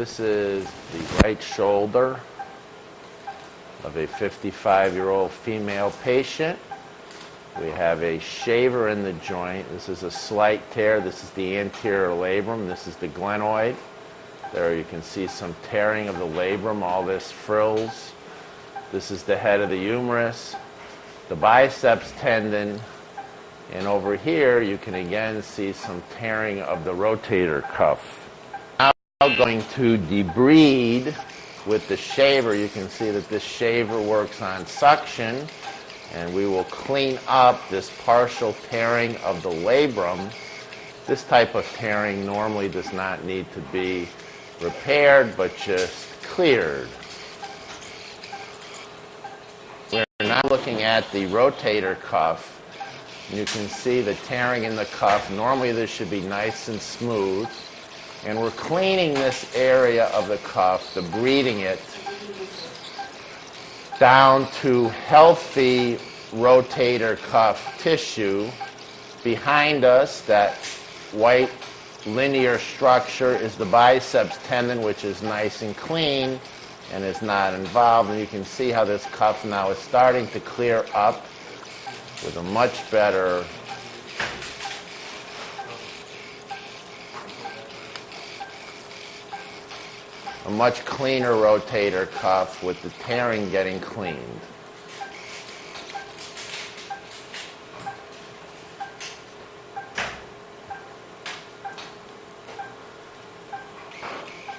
This is the right shoulder of a 55-year-old female patient. We have a shaver in the joint. This is a slight tear. This is the anterior labrum. This is the glenoid. There you can see some tearing of the labrum, all this frills. This is the head of the humerus, the biceps tendon, and over here you can again see some tearing of the rotator cuff. Now going to debride with the shaver. You can see that this shaver works on suction, and we will clean up this partial tearing of the labrum. This type of tearing normally does not need to be repaired, but just cleared. We're now looking at the rotator cuff. You can see the tearing in the cuff. Normally this should be nice and smooth. And we're cleaning this area of the cuff, debriding it down to healthy rotator cuff tissue. Behind us, that white linear structure is the biceps tendon, which is nice and clean and is not involved. And you can see how this cuff now is starting to clear up with a much better much cleaner rotator cuff with the tearing getting cleaned.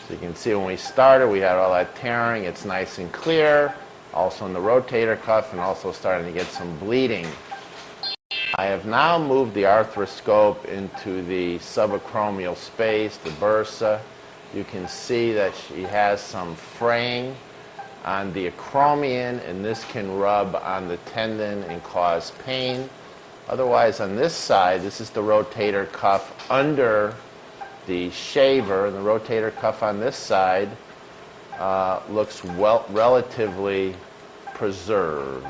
So you can see when we started, we had all that tearing. It's nice and clear, also in the rotator cuff, and also starting to get some bleeding. I have now moved the arthroscope into the subacromial space, the bursa. You can see that she has some fraying on the acromion, and this can rub on the tendon and cause pain. Otherwise, on this side, this is the rotator cuff under the shaver, and the rotator cuff on this side looks relatively preserved.